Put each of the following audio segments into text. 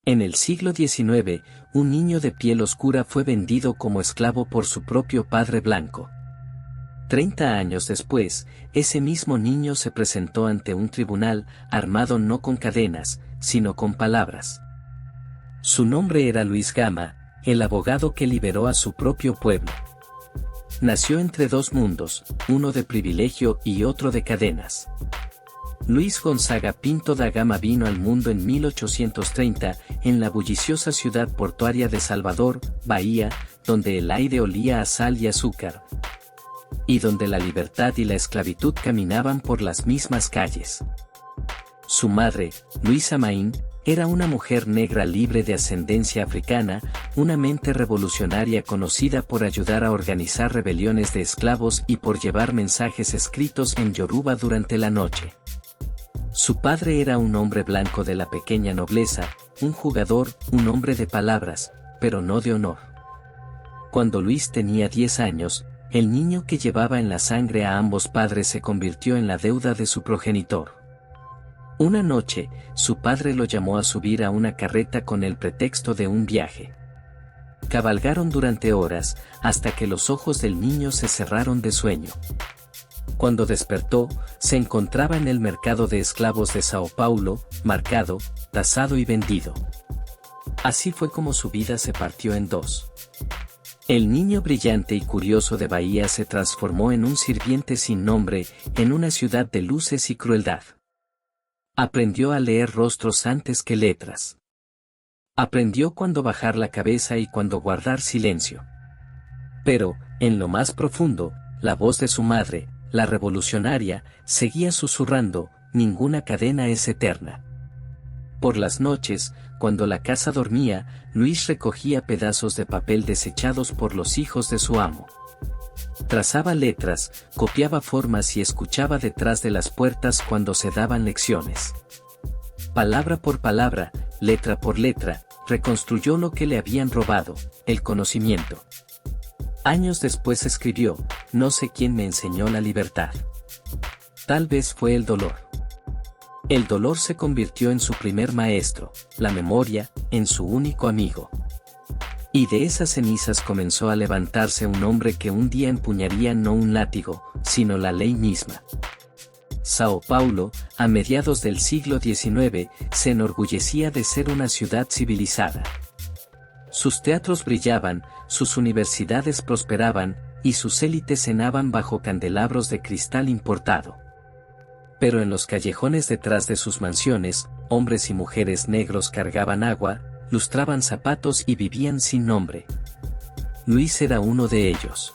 En el siglo XIX, un niño de piel oscura fue vendido como esclavo por su propio padre blanco. 30 años después, ese mismo niño se presentó ante un tribunal, armado no con cadenas, sino con palabras. Su nombre era Luis Gama, el abogado que liberó a su propio pueblo. Nació entre dos mundos, uno de privilegio y otro de cadenas. Luis Gonzaga Pinto da Gama vino al mundo en 1830, en la bulliciosa ciudad portuaria de Salvador, Bahía, donde el aire olía a sal y azúcar, y donde la libertad y la esclavitud caminaban por las mismas calles. Su madre, Luisa Maín, era una mujer negra libre de ascendencia africana, una mente revolucionaria conocida por ayudar a organizar rebeliones de esclavos y por llevar mensajes escritos en yoruba durante la noche. Su padre era un hombre blanco de la pequeña nobleza, un jugador, un hombre de palabras, pero no de honor. Cuando Luis tenía 10 años, el niño que llevaba en la sangre a ambos padres se convirtió en la deuda de su progenitor. Una noche, su padre lo llamó a subir a una carreta con el pretexto de un viaje. Cabalgaron durante horas, hasta que los ojos del niño se cerraron de sueño. Cuando despertó, se encontraba en el mercado de esclavos de Sao Paulo, marcado, tasado y vendido. Así fue como su vida se partió en dos. El niño brillante y curioso de Bahía se transformó en un sirviente sin nombre, en una ciudad de luces y crueldad. Aprendió a leer rostros antes que letras. Aprendió cuándo bajar la cabeza y cuándo guardar silencio. Pero, en lo más profundo, la voz de su madre, la revolucionaria, seguía susurrando: ninguna cadena es eterna. Por las noches, cuando la casa dormía, Luis recogía pedazos de papel desechados por los hijos de su amo. Trazaba letras, copiaba formas y escuchaba detrás de las puertas cuando se daban lecciones. Palabra por palabra, letra por letra, reconstruyó lo que le habían robado, el conocimiento. Años después escribió: no sé quién me enseñó la libertad. Tal vez fue el dolor. El dolor se convirtió en su primer maestro, la memoria, en su único amigo. Y de esas cenizas comenzó a levantarse un hombre que un día empuñaría no un látigo, sino la ley misma. Sao Paulo, a mediados del siglo XIX, se enorgullecía de ser una ciudad civilizada. Sus teatros brillaban, sus universidades prosperaban, y sus élites cenaban bajo candelabros de cristal importado. Pero en los callejones detrás de sus mansiones, hombres y mujeres negros cargaban agua, lustraban zapatos y vivían sin nombre. Luis era uno de ellos.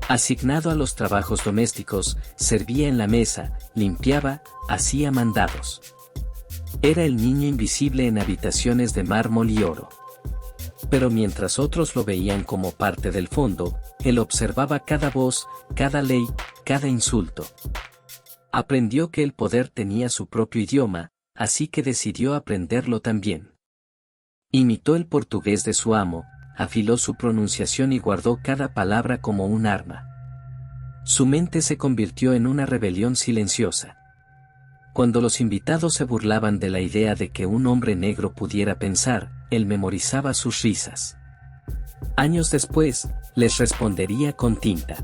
Asignado a los trabajos domésticos, servía en la mesa, limpiaba, hacía mandados. Era el niño invisible en habitaciones de mármol y oro. Pero mientras otros lo veían como parte del fondo, él observaba cada voz, cada ley, cada insulto. Aprendió que el poder tenía su propio idioma, así que decidió aprenderlo también. Imitó el portugués de su amo, afiló su pronunciación y guardó cada palabra como un arma. Su mente se convirtió en una rebelión silenciosa. Cuando los invitados se burlaban de la idea de que un hombre negro pudiera pensar, él memorizaba sus risas. Años después, les respondería con tinta.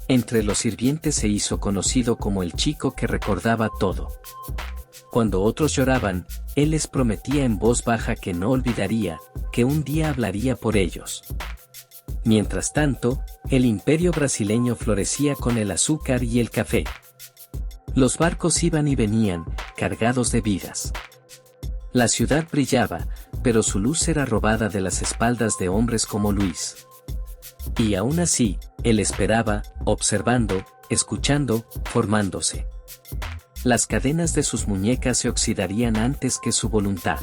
Entre los sirvientes se hizo conocido como el chico que recordaba todo. Cuando otros lloraban, él les prometía en voz baja que no olvidaría, que un día hablaría por ellos. Mientras tanto, el imperio brasileño florecía con el azúcar y el café. Los barcos iban y venían, cargados de vidas. La ciudad brillaba, pero su luz era robada de las espaldas de hombres como Luis. Y aún así, él esperaba, observando, escuchando, formándose. Las cadenas de sus muñecas se oxidarían antes que su voluntad.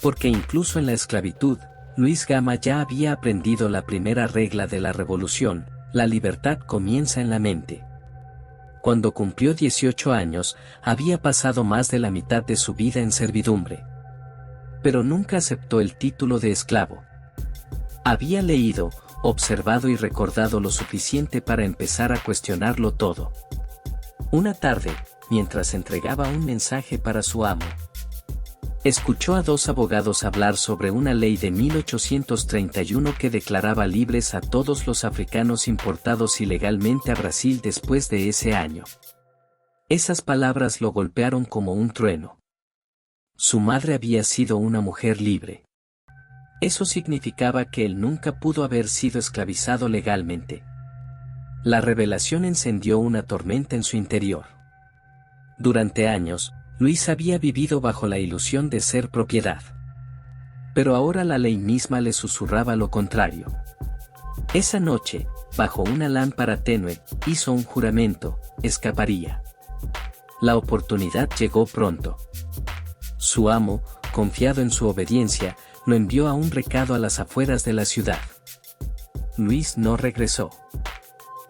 Porque incluso en la esclavitud, Luis Gama ya había aprendido la primera regla de la revolución: la libertad comienza en la mente. Cuando cumplió 18 años, había pasado más de la mitad de su vida en servidumbre. Pero nunca aceptó el título de esclavo. Había leído, observado y recordado lo suficiente para empezar a cuestionarlo todo. Una tarde, mientras entregaba un mensaje para su amo, Escuchó a dos abogados hablar sobre una ley de 1831 que declaraba libres a todos los africanos importados ilegalmente a Brasil después de ese año. Esas palabras lo golpearon como un trueno. Su madre había sido una mujer libre. Eso significaba que él nunca pudo haber sido esclavizado legalmente. La revelación encendió una tormenta en su interior. Durante años, Luis había vivido bajo la ilusión de ser propiedad. Pero ahora la ley misma le susurraba lo contrario. Esa noche, bajo una lámpara tenue, hizo un juramento: escaparía. La oportunidad llegó pronto. Su amo, confiado en su obediencia, lo envió a un recado a las afueras de la ciudad. Luis no regresó.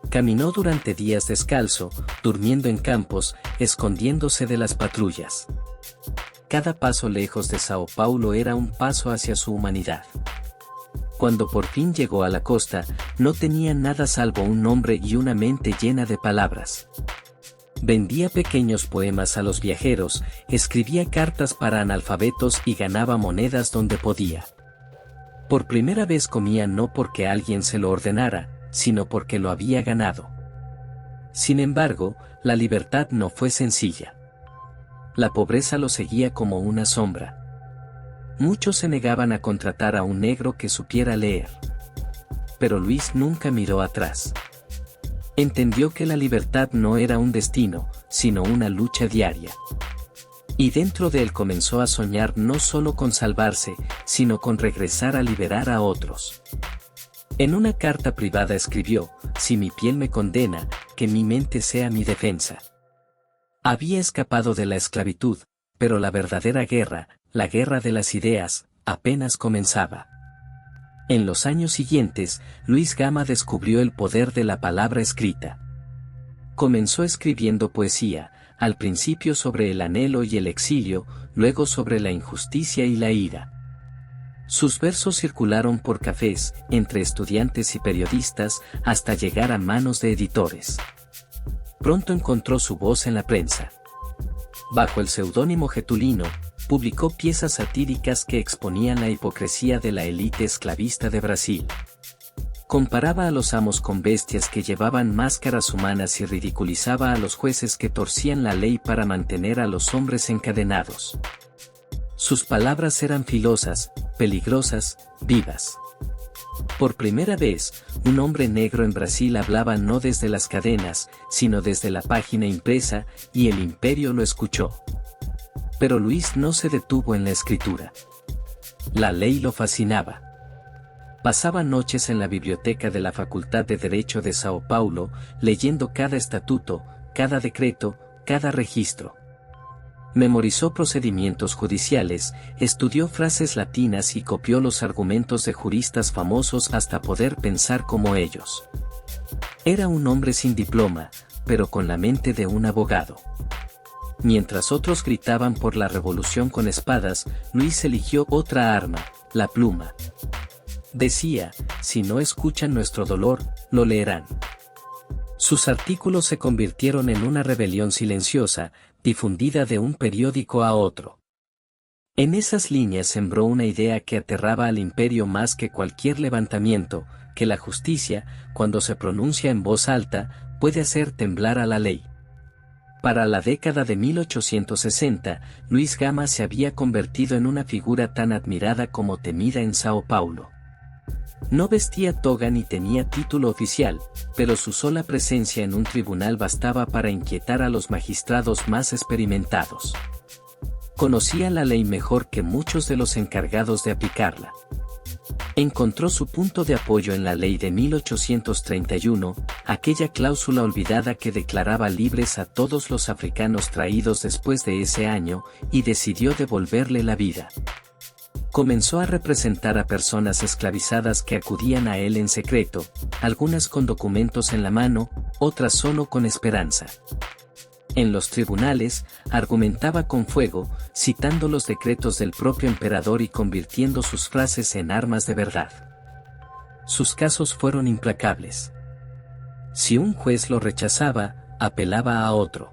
Caminó durante días descalzo, durmiendo en campos, escondiéndose de las patrullas. Cada paso lejos de Sao Paulo era un paso hacia su humanidad. Cuando por fin llegó a la costa, no tenía nada salvo un nombre y una mente llena de palabras. Vendía pequeños poemas a los viajeros, escribía cartas para analfabetos y ganaba monedas donde podía. Por primera vez comía no porque alguien se lo ordenara, sino porque lo había ganado. Sin embargo, la libertad no fue sencilla. La pobreza lo seguía como una sombra. Muchos se negaban a contratar a un negro que supiera leer. Pero Luis nunca miró atrás. Entendió que la libertad no era un destino, sino una lucha diaria. Y dentro de él comenzó a soñar no solo con salvarse, sino con regresar a liberar a otros. En una carta privada escribió: si mi piel me condena, que mi mente sea mi defensa. Había escapado de la esclavitud, pero la verdadera guerra, la guerra de las ideas, apenas comenzaba. En los años siguientes, Luis Gama descubrió el poder de la palabra escrita. Comenzó escribiendo poesía, al principio sobre el anhelo y el exilio, luego sobre la injusticia y la ira. Sus versos circularon por cafés, entre estudiantes y periodistas, hasta llegar a manos de editores. Pronto encontró su voz en la prensa. Bajo el seudónimo Getulino, publicó piezas satíricas que exponían la hipocresía de la élite esclavista de Brasil. Comparaba a los amos con bestias que llevaban máscaras humanas y ridiculizaba a los jueces que torcían la ley para mantener a los hombres encadenados. Sus palabras eran filosas, peligrosas, vivas. Por primera vez, un hombre negro en Brasil hablaba no desde las cadenas, sino desde la página impresa, y el imperio lo escuchó. Pero Luis no se detuvo en la escritura. La ley lo fascinaba. Pasaba noches en la biblioteca de la Facultad de Derecho de Sao Paulo, leyendo cada estatuto, cada decreto, cada registro. Memorizó procedimientos judiciales, estudió frases latinas y copió los argumentos de juristas famosos hasta poder pensar como ellos. Era un hombre sin diploma, pero con la mente de un abogado. Mientras otros gritaban por la revolución con espadas, Luis eligió otra arma, la pluma. Decía: si no escuchan nuestro dolor, lo leerán. Sus artículos se convirtieron en una rebelión silenciosa, difundida de un periódico a otro. En esas líneas sembró una idea que aterraba al imperio más que cualquier levantamiento: que la justicia, cuando se pronuncia en voz alta, puede hacer temblar a la ley. Para la década de 1860, Luis Gama se había convertido en una figura tan admirada como temida en Sao Paulo. No vestía toga ni tenía título oficial, pero su sola presencia en un tribunal bastaba para inquietar a los magistrados más experimentados. Conocía la ley mejor que muchos de los encargados de aplicarla. Encontró su punto de apoyo en la ley de 1831, aquella cláusula olvidada que declaraba libres a todos los africanos traídos después de ese año, y decidió devolverle la vida. Comenzó a representar a personas esclavizadas que acudían a él en secreto, algunas con documentos en la mano, otras solo con esperanza. En los tribunales, argumentaba con fuego, citando los decretos del propio emperador y convirtiendo sus frases en armas de verdad. Sus casos fueron implacables. Si un juez lo rechazaba, apelaba a otro.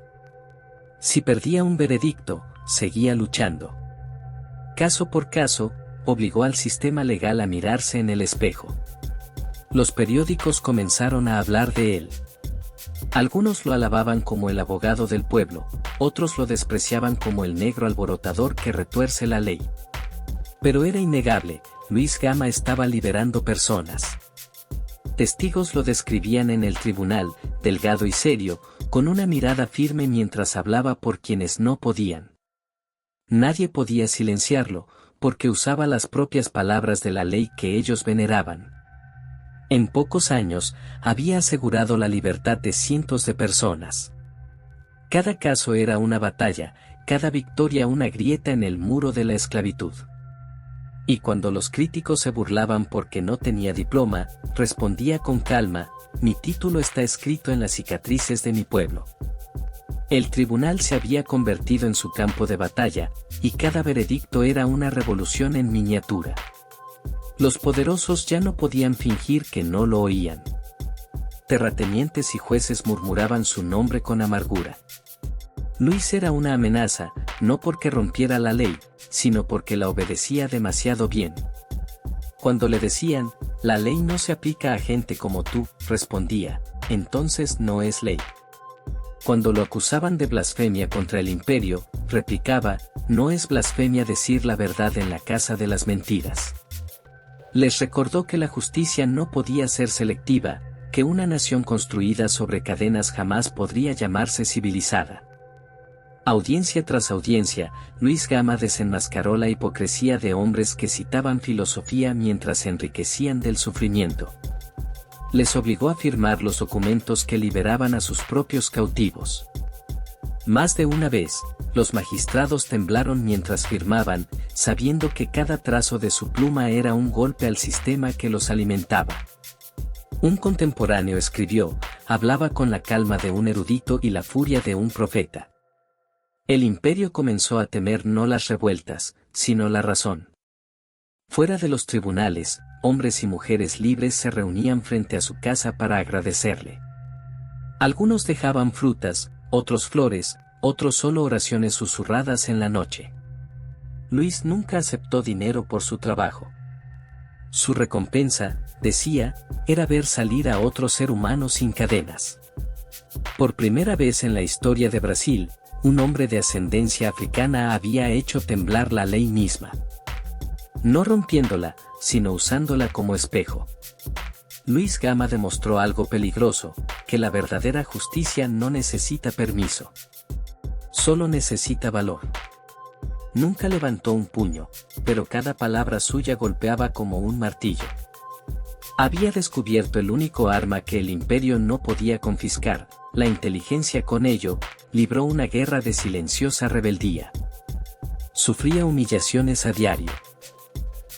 Si perdía un veredicto, seguía luchando. Caso por caso, obligó al sistema legal a mirarse en el espejo. Los periódicos comenzaron a hablar de él. Algunos lo alababan como el abogado del pueblo, otros lo despreciaban como el negro alborotador que retuerce la ley. Pero era innegable, Luis Gama estaba liberando personas. Testigos lo describían en el tribunal, delgado y serio, con una mirada firme mientras hablaba por quienes no podían. Nadie podía silenciarlo, porque usaba las propias palabras de la ley que ellos veneraban. En pocos años, había asegurado la libertad de cientos de personas. Cada caso era una batalla, cada victoria una grieta en el muro de la esclavitud. Y cuando los críticos se burlaban porque no tenía diploma, respondía con calma: mi título está escrito en las cicatrices de mi pueblo. El tribunal se había convertido en su campo de batalla, y cada veredicto era una revolución en miniatura. Los poderosos ya no podían fingir que no lo oían. Terratenientes y jueces murmuraban su nombre con amargura. Luis era una amenaza, no porque rompiera la ley, sino porque la obedecía demasiado bien. Cuando le decían, la ley no se aplica a gente como tú, respondía, entonces no es ley. Cuando lo acusaban de blasfemia contra el imperio, replicaba, no es blasfemia decir la verdad en la casa de las mentiras. Les recordó que la justicia no podía ser selectiva, que una nación construida sobre cadenas jamás podría llamarse civilizada. Audiencia tras audiencia, Luis Gama desenmascaró la hipocresía de hombres que citaban filosofía mientras se enriquecían del sufrimiento. Les obligó a firmar los documentos que liberaban a sus propios cautivos. Más de una vez, los magistrados temblaron mientras firmaban, sabiendo que cada trazo de su pluma era un golpe al sistema que los alimentaba. Un contemporáneo escribió, hablaba con la calma de un erudito y la furia de un profeta. El imperio comenzó a temer no las revueltas, sino la razón. Fuera de los tribunales, hombres y mujeres libres se reunían frente a su casa para agradecerle. Algunos dejaban frutas, otros flores, otros solo oraciones susurradas en la noche. Luis nunca aceptó dinero por su trabajo. Su recompensa, decía, era ver salir a otro ser humano sin cadenas. Por primera vez en la historia de Brasil, un hombre de ascendencia africana había hecho temblar la ley misma. No rompiéndola, sino usándola como espejo. Luis Gama demostró algo peligroso, que la verdadera justicia no necesita permiso. Solo necesita valor. Nunca levantó un puño, pero cada palabra suya golpeaba como un martillo. Había descubierto el único arma que el imperio no podía confiscar, la inteligencia. Con ello, libró una guerra de silenciosa rebeldía. Sufría humillaciones a diario.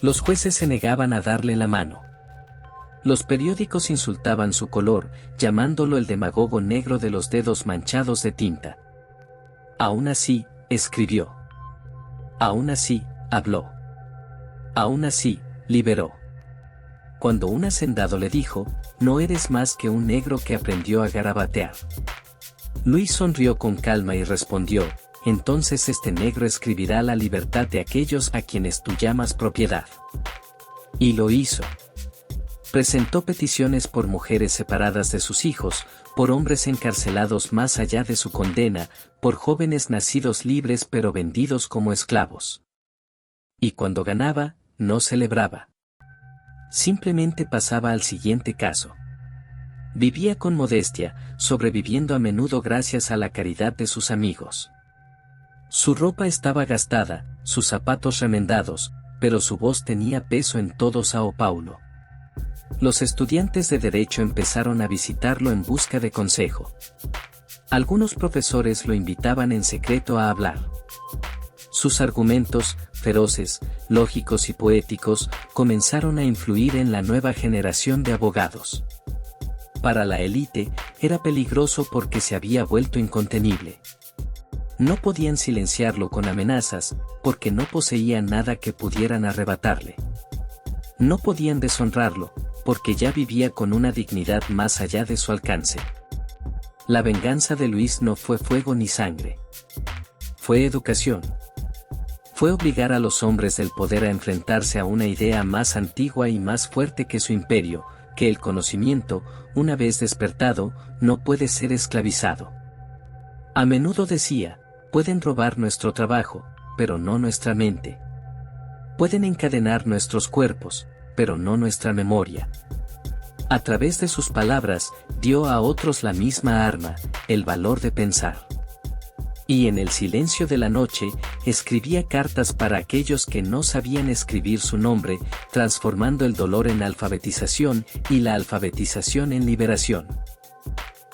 Los jueces se negaban a darle la mano. Los periódicos insultaban su color, llamándolo el demagogo negro de los dedos manchados de tinta. Aún así, escribió. Aún así, habló. Aún así, liberó. Cuando un hacendado le dijo, no eres más que un negro que aprendió a garabatear. Luis sonrió con calma y respondió, entonces este negro escribirá la libertad de aquellos a quienes tú llamas propiedad. Y lo hizo. Presentó peticiones por mujeres separadas de sus hijos, por hombres encarcelados más allá de su condena, por jóvenes nacidos libres pero vendidos como esclavos. Y cuando ganaba, no celebraba. Simplemente pasaba al siguiente caso. Vivía con modestia, sobreviviendo a menudo gracias a la caridad de sus amigos. Su ropa estaba gastada, sus zapatos remendados, pero su voz tenía peso en todo Sao Paulo. Los estudiantes de derecho empezaron a visitarlo en busca de consejo. Algunos profesores lo invitaban en secreto a hablar. Sus argumentos, feroces, lógicos y poéticos, comenzaron a influir en la nueva generación de abogados. Para la élite, era peligroso porque se había vuelto incontenible. No podían silenciarlo con amenazas, porque no poseía nada que pudieran arrebatarle. No podían deshonrarlo, porque ya vivía con una dignidad más allá de su alcance. La venganza de Luis no fue fuego ni sangre. Fue educación. fue obligar a los hombres del poder a enfrentarse a una idea más antigua y más fuerte que su imperio, que el conocimiento, una vez despertado, no puede ser esclavizado. A menudo decía, pueden robar nuestro trabajo, pero no nuestra mente. Pueden encadenar nuestros cuerpos, pero no nuestra memoria. A través de sus palabras, dio a otros la misma arma, el valor de pensar. Y en el silencio de la noche, escribía cartas para aquellos que no sabían escribir su nombre, transformando el dolor en alfabetización y la alfabetización en liberación.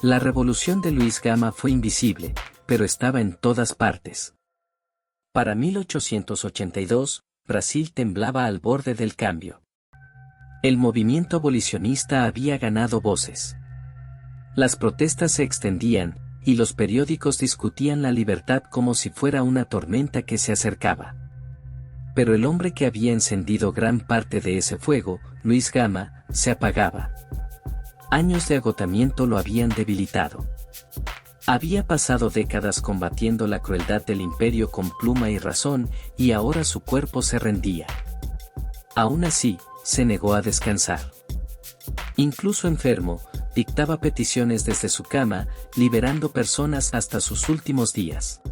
La revolución de Luis Gama fue invisible, pero estaba en todas partes. Para 1882, Brasil temblaba al borde del cambio. El movimiento abolicionista había ganado voces. Las protestas se extendían, y los periódicos discutían la libertad como si fuera una tormenta que se acercaba. Pero el hombre que había encendido gran parte de ese fuego, Luis Gama, se apagaba. Años de agotamiento lo habían debilitado. Había pasado décadas combatiendo la crueldad del imperio con pluma y razón, y ahora su cuerpo se rendía. Aún así, se negó a descansar. Incluso enfermo, dictaba peticiones desde su cama, liberando personas hasta sus últimos días.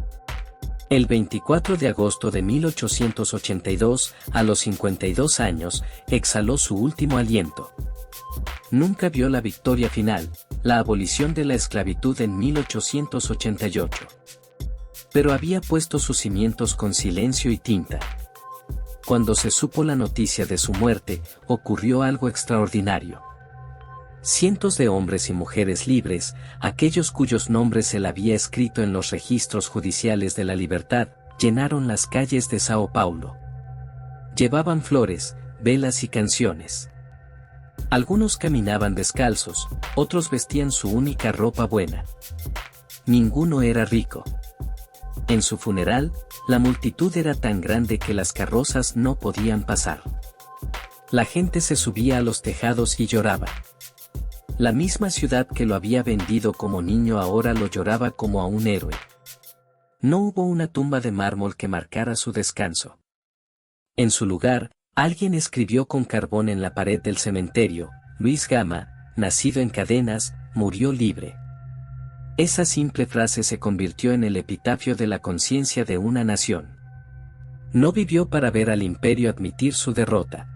El 24 de agosto de 1882, a los 52 años, exhaló su último aliento. Nunca vio la victoria final, la abolición de la esclavitud en 1888. Pero había puesto sus cimientos con silencio y tinta. Cuando se supo la noticia de su muerte, ocurrió algo extraordinario. Cientos de hombres y mujeres libres, aquellos cuyos nombres él había escrito en los registros judiciales de la libertad, llenaron las calles de Sao Paulo. Llevaban flores, velas y canciones. Algunos caminaban descalzos, otros vestían su única ropa buena. Ninguno era rico. En su funeral, la multitud era tan grande que las carrozas no podían pasar. La gente se subía a los tejados y lloraba. La misma ciudad que lo había vendido como niño ahora lo lloraba como a un héroe. No hubo una tumba de mármol que marcara su descanso. En su lugar, alguien escribió con carbón en la pared del cementerio, Luis Gama, nacido en cadenas, murió libre. Esa simple frase se convirtió en el epitafio de la conciencia de una nación. No vivió para ver al imperio admitir su derrota.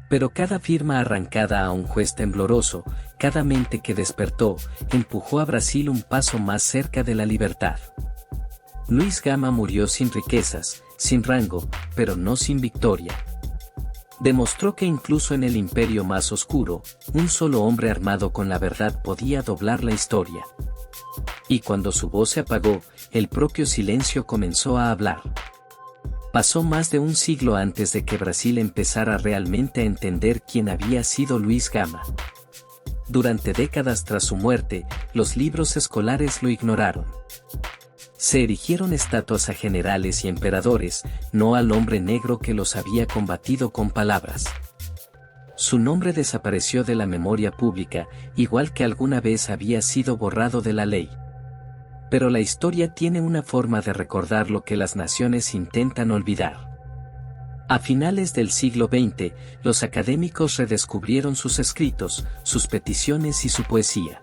Pero cada firma arrancada a un juez tembloroso, cada mente que despertó, empujó a Brasil un paso más cerca de la libertad. Luis Gama murió sin riquezas, sin rango, pero no sin victoria. Demostró que incluso en el imperio más oscuro, un solo hombre armado con la verdad podía doblar la historia. Y cuando su voz se apagó, el propio silencio comenzó a hablar. Pasó más de un siglo antes de que Brasil empezara realmente a entender quién había sido Luis Gama. Durante décadas tras su muerte, los libros escolares lo ignoraron. Se erigieron estatuas a generales y emperadores, no al hombre negro que los había combatido con palabras. Su nombre desapareció de la memoria pública, igual que alguna vez había sido borrado de la ley. Pero la historia tiene una forma de recordar lo que las naciones intentan olvidar. A finales del siglo XX, los académicos redescubrieron sus escritos, sus peticiones y su poesía.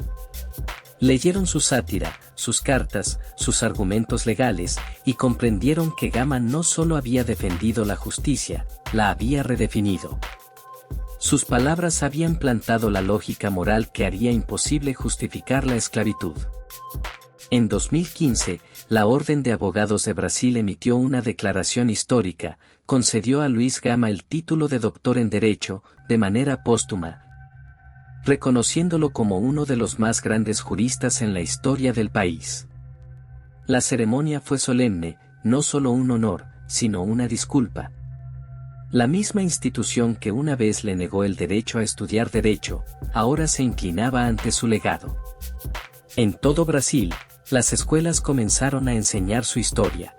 Leyeron su sátira, sus cartas, sus argumentos legales, y comprendieron que Gama no solo había defendido la justicia, la había redefinido. Sus palabras habían plantado la lógica moral que haría imposible justificar la esclavitud. En 2015, la Orden de Abogados de Brasil emitió una declaración histórica, concedió a Luis Gama el título de doctor en Derecho, de manera póstuma, reconociéndolo como uno de los más grandes juristas en la historia del país. La ceremonia fue solemne, no solo un honor, sino una disculpa. La misma institución que una vez le negó el derecho a estudiar derecho, ahora se inclinaba ante su legado. En todo Brasil, las escuelas comenzaron a enseñar su historia.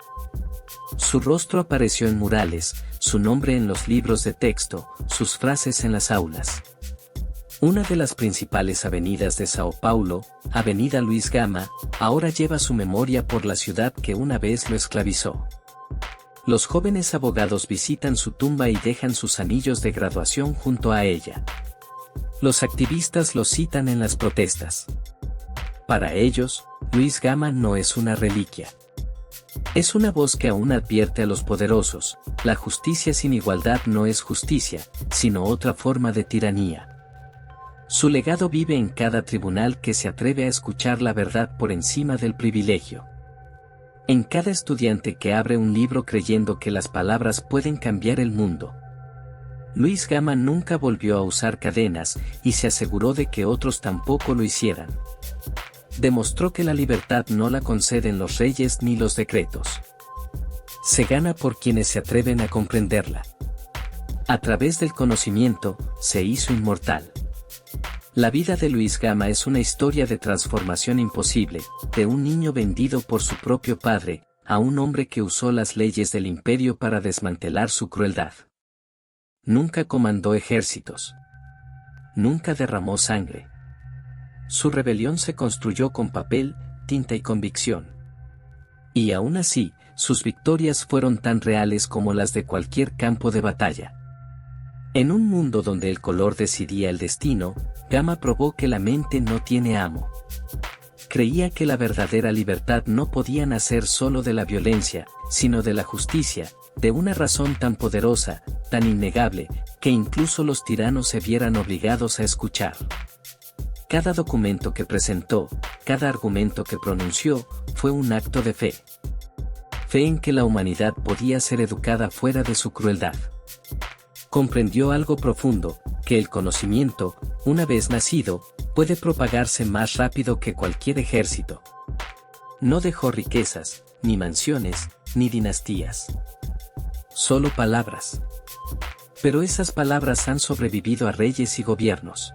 Su rostro apareció en murales, su nombre en los libros de texto, sus frases en las aulas. Una de las principales avenidas de Sao Paulo, Avenida Luis Gama, ahora lleva su memoria por la ciudad que una vez lo esclavizó. Los jóvenes abogados visitan su tumba y dejan sus anillos de graduación junto a ella. Los activistas los citan en las protestas. Para ellos, Luis Gama no es una reliquia. Es una voz que aún advierte a los poderosos: la justicia sin igualdad no es justicia, sino otra forma de tiranía. Su legado vive en cada tribunal que se atreve a escuchar la verdad por encima del privilegio. En cada estudiante que abre un libro creyendo que las palabras pueden cambiar el mundo. Luis Gama nunca volvió a usar cadenas y se aseguró de que otros tampoco lo hicieran. Demostró que la libertad no la conceden los reyes ni los decretos. Se gana por quienes se atreven a comprenderla. A través del conocimiento, se hizo inmortal. La vida de Luis Gama es una historia de transformación imposible, de un niño vendido por su propio padre, a un hombre que usó las leyes del imperio para desmantelar su crueldad. Nunca comandó ejércitos. Nunca derramó sangre. Su rebelión se construyó con papel, tinta y convicción. Y aún así, sus victorias fueron tan reales como las de cualquier campo de batalla. En un mundo donde el color decidía el destino, Gama probó que la mente no tiene amo. Creía que la verdadera libertad no podía nacer solo de la violencia, sino de la justicia, de una razón tan poderosa, tan innegable, que incluso los tiranos se vieran obligados a escuchar. Cada documento que presentó, cada argumento que pronunció, fue un acto de fe. Fe en que la humanidad podía ser educada fuera de su crueldad. Comprendió algo profundo, que el conocimiento, una vez nacido, puede propagarse más rápido que cualquier ejército. No dejó riquezas, ni mansiones, ni dinastías. Solo palabras. Pero esas palabras han sobrevivido a reyes y gobiernos.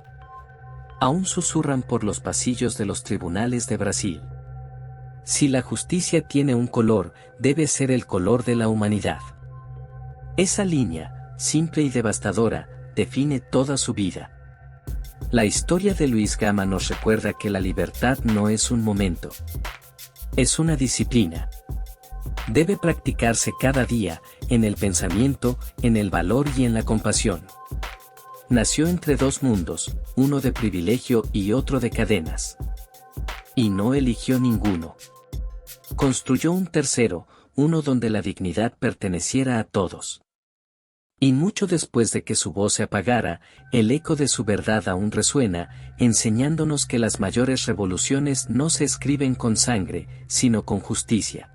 Aún susurran por los pasillos de los tribunales de Brasil. Si la justicia tiene un color, debe ser el color de la humanidad. Esa línea, simple y devastadora, define toda su vida. La historia de Luis Gama nos recuerda que la libertad no es un momento. Es una disciplina. Debe practicarse cada día, en el pensamiento, en el valor y en la compasión. Nació entre dos mundos, uno de privilegio y otro de cadenas. Y no eligió ninguno. Construyó un tercero, uno donde la dignidad perteneciera a todos. Y mucho después de que su voz se apagara, el eco de su verdad aún resuena, enseñándonos que las mayores revoluciones no se escriben con sangre, sino con justicia.